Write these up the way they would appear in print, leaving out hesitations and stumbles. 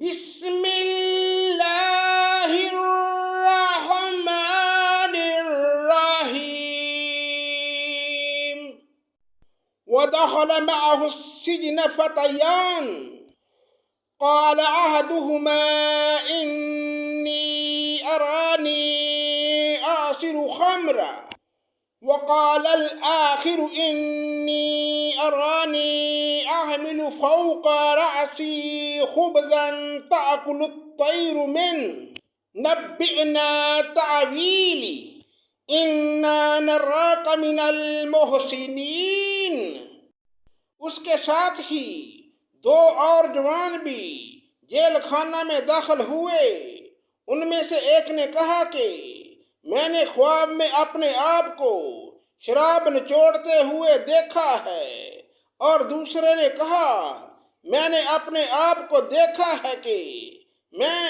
بسم اللہ الرحمن الرحیم ودخل معه السجن فتيان قال أحدهما إني أراني أعصر خمرا وقال الآخر إني أراني أحمل فوق رأسي خبزا تأكل الطير منه نبئنا تعويلي إنا نراك من المحسنين۔ اس کے ساتھ ہی دو اور جوان بھی جیل خانہ میں داخل ہوئے۔ ان میں سے ایک نے کہا کہ میں نے خواب میں اپنے آپ کو شراب نچوڑتے ہوئے دیکھا ہے، اور دوسرے نے کہا میں نے اپنے آپ کو دیکھا ہے کہ میں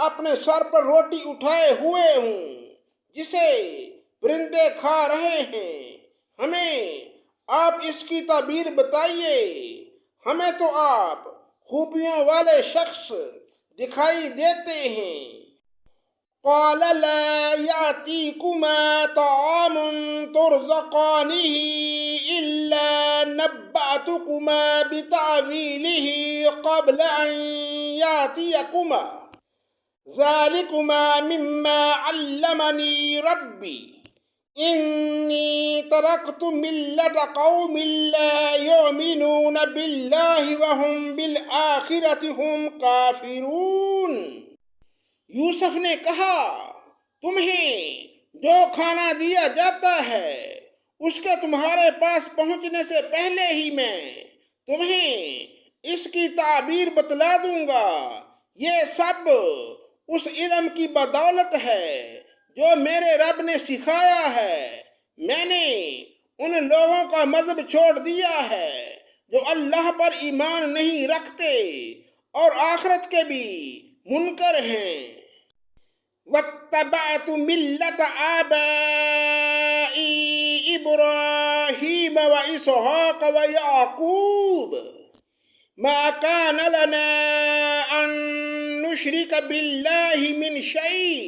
اپنے سر پر روٹی اٹھائے ہوئے ہوں جسے پرندے کھا رہے ہیں۔ ہمیں آپ اس کی تعبیر بتائیے، ہمیں تو آپ خوبیوں والے شخص دکھائی دیتے ہیں۔ قال لا يأتيكما طعام ترزقانه إلا نبأتكما بتأويله قبل أن يأتيكما ذلكما مما علمني ربي إني تركت ملة قوم لا يؤمنون بالله وهم بالآخرة هم كافرون۔ یوسف نے کہا تمہیں جو کھانا دیا جاتا ہے اس کے تمہارے پاس پہنچنے سے پہلے ہی میں تمہیں اس کی تعبیر بتلا دوں گا۔ یہ سب اس علم کی بدولت ہے جو میرے رب نے سکھایا ہے۔ میں نے ان لوگوں کا مذہب چھوڑ دیا ہے جو اللہ پر ایمان نہیں رکھتے اور آخرت کے بھی منکر ہیں۔ وَاتَّبَعْتُ مِلَّةَ آبَائِي إِبْرَاهِيمَ وَإِسْحَاقَ وَيَعْقُوبَ مَا كَانَ لَنَا أَن نُّشْرِكَ بِاللَّهِ مِن شَيْءٍ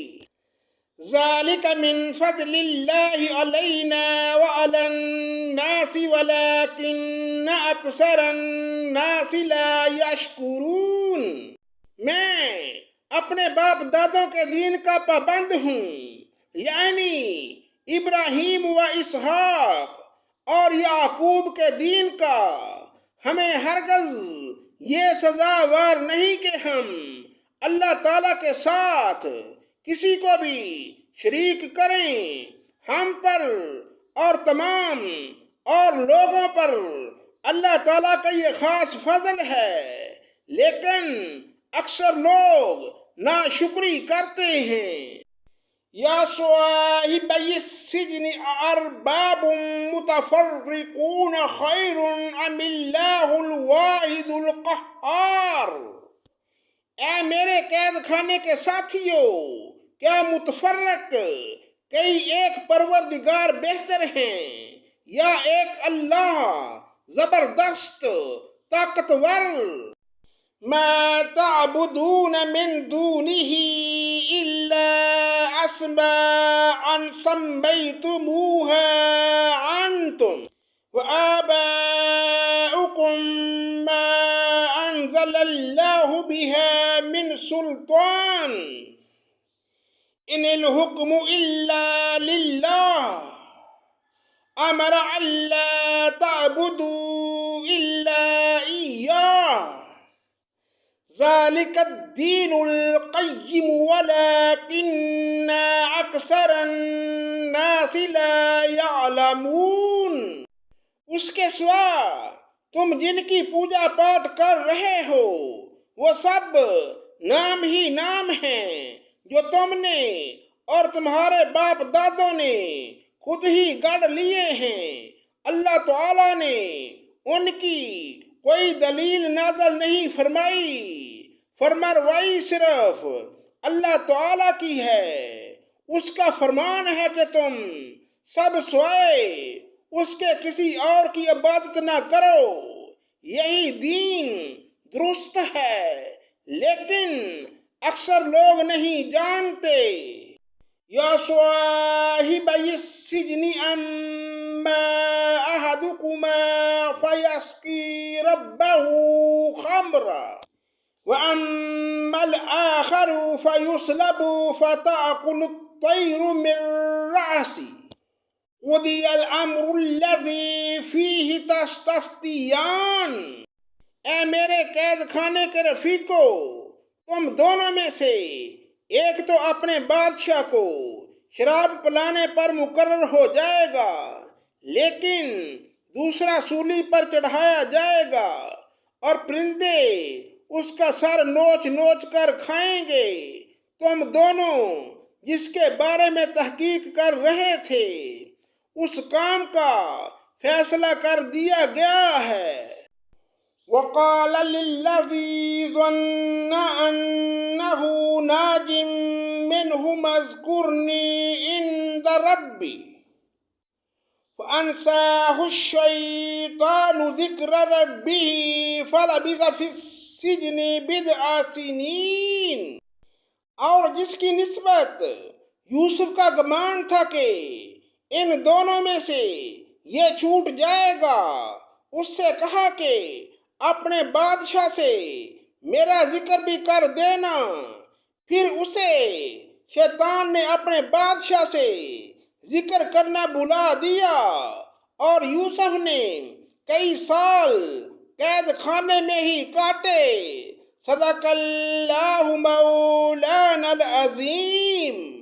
ذَلِكَ مِن فَضْلِ اللَّهِ عَلَيْنَا وَعَلَى النَّاسِ وَلَكِنَّ أَكْثَرَ النَّاسِ لَا يَشْكُرُونَ۔ میں اپنے باپ دادوں کے دین کا پابند ہوں، یعنی ابراہیم و اسحاق اور یعقوب کے دین کا۔ ہمیں ہرگز یہ سزاوار نہیں کہ ہم اللہ تعالیٰ کے ساتھ کسی کو بھی شریک کریں۔ ہم پر اور تمام اور لوگوں پر اللہ تعالیٰ کا یہ خاص فضل ہے، لیکن اکثر لوگ ناشکری کرتے ہیں۔ یا صاحبی السجن ارباب متفرقون خیر ام اللہ الواحد القہار۔ اے میرے قید خانے کے ساتھیوں، کیا متفرق کئی ایک پروردگار بہتر ہیں یا ایک اللہ زبردست طاقتور؟ ما تعبدون من دونه إلا أسماء سميتموها أنتم وآباؤكم ما أنزل الله بها من سلطان إن الحكم إلا لله أمر ألا تعبدوا إلا إياه ذَلِكَ الدِّينُ الْقَيِّمُ وَلَكِنَّ أَكْثَرَ النَّاسِ لَا يَعْلَمُونَ۔ اس کے سوا تم جن کی پوجا پاٹ کر رہے ہو وہ سب نام ہی نام ہیں جو تم نے اور تمہارے باپ دادوں نے خود ہی گڑھ لیے ہیں۔ اللہ تعالیٰ نے ان کی کوئی دلیل نازل نہیں فرمائی، فرمانروائی صرف اللہ تعالیٰ کی ہے۔ اس کا فرمان ہے کہ تم سب سوائے اس کے کسی اور کی عبادت نہ کرو، یہی دین درست ہے، لیکن اکثر لوگ نہیں جانتے۔ یا صاحبی السجن اما احدکما فیسقی ربہ خمرا واما الاخر فیصلب فتأکل الطیر من رأسه قضی الامر الذی فیہ تستفتیان۔ اے میرے قید خانے کے رفیقو، تم دونوں میں سے ایک تو اپنے بادشاہ کو شراب پلانے پر مقرر ہو جائے گا، لیکن دوسرا سولی پر چڑھایا جائے گا اور پرندے اس کا سر نوچ نوچ کر کھائیں گے۔ تم دونوں جس کے بارے میں تحقیق کر رہے تھے اس کام کا فیصلہ کر دیا گیا ہے۔ وقال للذي ظن أنه ناج منهما اذكرني عند ربي فأنساه الشيطان ذكر ربه فلبث في السجن بضع سنين۔ اور جس کی نسبت یوسف کا گمان تھا کہ ان دونوں میں سے یہ چھوٹ جائے گا، اس سے کہا کہ اپنے بادشاہ سے میرا ذکر بھی کر دینا۔ پھر اسے شیطان نے اپنے بادشاہ سے ذکر کرنا بلا دیا اور یوسف نے کئی سال قید خانے میں ہی کاٹے۔ صدق اللہ مولانا العظیم۔